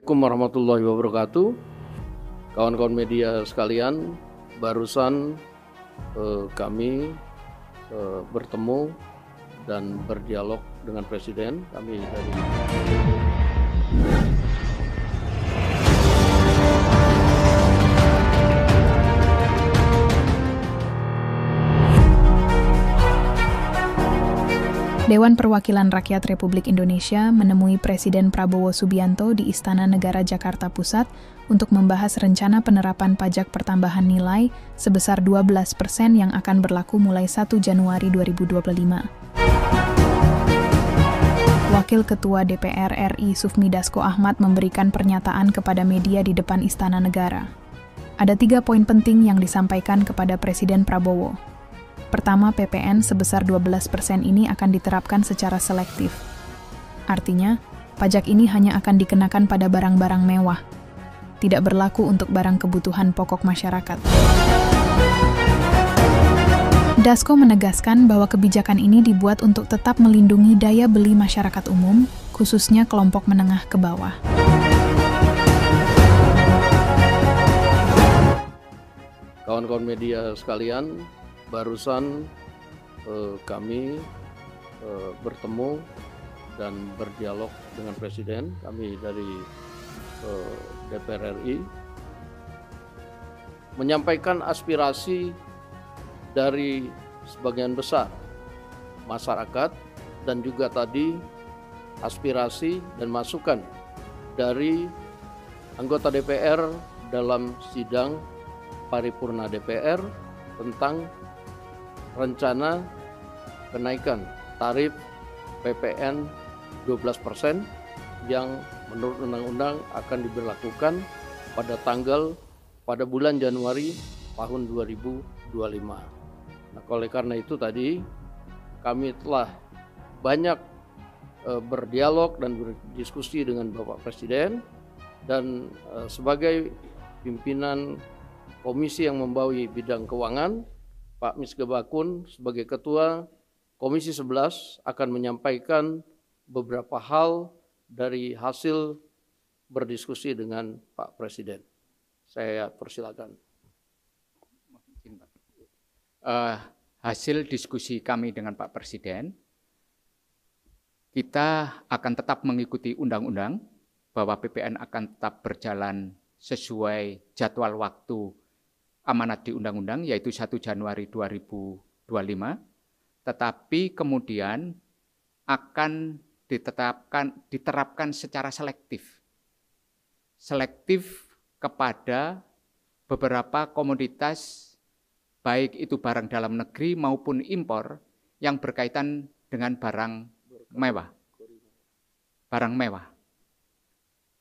Assalamualaikum warahmatullahi wabarakatuh. Kawan-kawan media sekalian, barusan kami bertemu dan berdialog dengan Presiden. Kami dari Dewan Perwakilan Rakyat Republik Indonesia menemui Presiden Prabowo Subianto di Istana Negara Jakarta Pusat untuk membahas rencana penerapan pajak pertambahan nilai sebesar 12% yang akan berlaku mulai 1 Januari 2025. Wakil Ketua DPR RI Sufmi Dasko Ahmad memberikan pernyataan kepada media di depan Istana Negara. Ada 3 poin penting yang disampaikan kepada Presiden Prabowo. Pertama, PPN sebesar 12% ini akan diterapkan secara selektif. Artinya, pajak ini hanya akan dikenakan pada barang-barang mewah, tidak berlaku untuk barang kebutuhan pokok masyarakat. Dasko menegaskan bahwa kebijakan ini dibuat untuk tetap melindungi daya beli masyarakat umum, khususnya kelompok menengah ke bawah. kawan-kawan media sekalian, barusan kami bertemu dan berdialog dengan Presiden. Kami dari DPR RI menyampaikan aspirasi dari sebagian besar masyarakat dan juga tadi aspirasi dan masukan dari anggota DPR dalam sidang paripurna DPR tentang rencana kenaikan tarif PPN 12% yang menurut undang-undang akan diberlakukan pada bulan Januari tahun 2025. Nah, oleh karena itu tadi kami telah banyak berdialog dan berdiskusi dengan Bapak Presiden dan sebagai pimpinan komisi yang membawahi bidang keuangan, Pak Misge Bakun sebagai Ketua Komisi 11 akan menyampaikan beberapa hal dari hasil berdiskusi dengan Pak Presiden. Saya persilakan. Hasil diskusi kami dengan Pak Presiden, kita akan tetap mengikuti undang-undang bahwa PPN akan tetap berjalan sesuai jadwal waktu amanat di undang-undang, yaitu 1 Januari 2025, tetapi kemudian akan diterapkan secara selektif. Selektif kepada beberapa komoditas, baik itu barang dalam negeri maupun impor, yang berkaitan dengan barang mewah.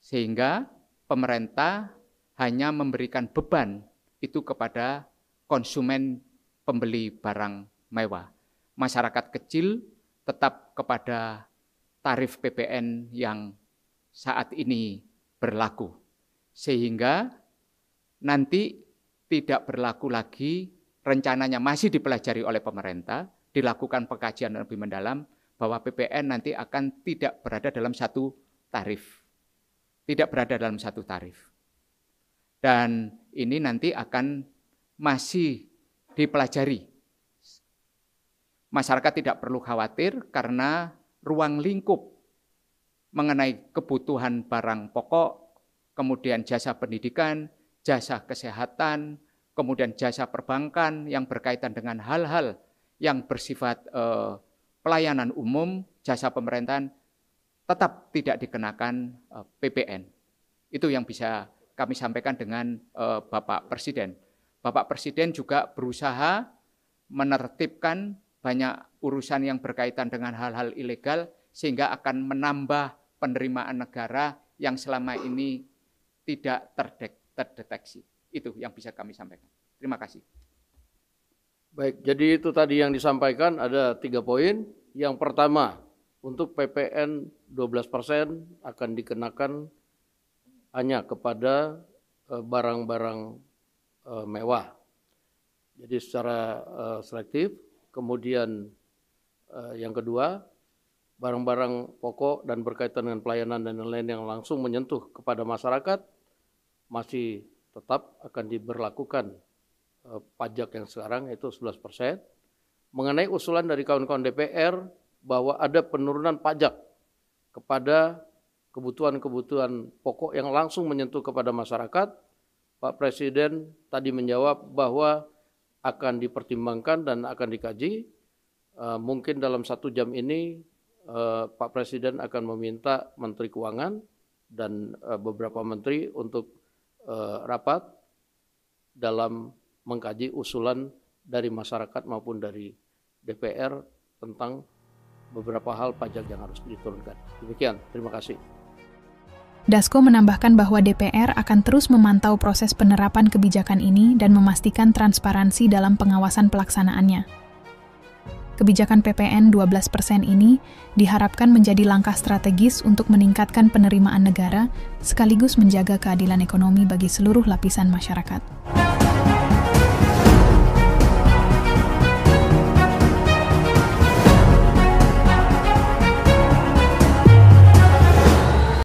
Sehingga pemerintah hanya memberikan beban itu kepada konsumen pembeli barang mewah. Masyarakat kecil tetap kepada tarif PPN yang saat ini berlaku. Sehingga nanti tidak berlaku lagi, rencananya masih dipelajari oleh pemerintah, dilakukan pengkajian lebih mendalam bahwa PPN nanti akan tidak berada dalam satu tarif. Dan ini nanti akan masih dipelajari. Masyarakat tidak perlu khawatir karena ruang lingkup mengenai kebutuhan barang pokok, kemudian jasa pendidikan, jasa kesehatan, kemudian jasa perbankan yang berkaitan dengan hal-hal yang bersifat pelayanan umum, jasa pemerintahan, tetap tidak dikenakan PPN. Itu yang bisa kami sampaikan dengan Bapak Presiden. Bapak Presiden juga berusaha menertibkan banyak urusan yang berkaitan dengan hal-hal ilegal sehingga akan menambah penerimaan negara yang selama ini tidak terdeteksi. Itu yang bisa kami sampaikan. Terima kasih. Baik, jadi itu tadi yang disampaikan ada 3 poin. Yang pertama, untuk PPN 12% akan dikenakan hanya kepada barang-barang mewah. Jadi secara selektif. Kemudian yang kedua, barang-barang pokok dan berkaitan dengan pelayanan dan lain-lain yang langsung menyentuh kepada masyarakat masih tetap akan diberlakukan pajak yang sekarang yaitu 11%. Mengenai usulan dari kawan-kawan DPR bahwa ada penurunan pajak kepada kebutuhan-kebutuhan pokok yang langsung menyentuh kepada masyarakat, Pak Presiden tadi menjawab bahwa akan dipertimbangkan dan akan dikaji. Mungkin dalam 1 jam ini Pak Presiden akan meminta Menteri Keuangan dan beberapa menteri untuk rapat dalam mengkaji usulan dari masyarakat maupun dari DPR tentang beberapa hal pajak yang harus diturunkan. Demikian, terima kasih. Dasko menambahkan bahwa DPR akan terus memantau proses penerapan kebijakan ini dan memastikan transparansi dalam pengawasan pelaksanaannya. Kebijakan PPN 12% ini diharapkan menjadi langkah strategis untuk meningkatkan penerimaan negara sekaligus menjaga keadilan ekonomi bagi seluruh lapisan masyarakat.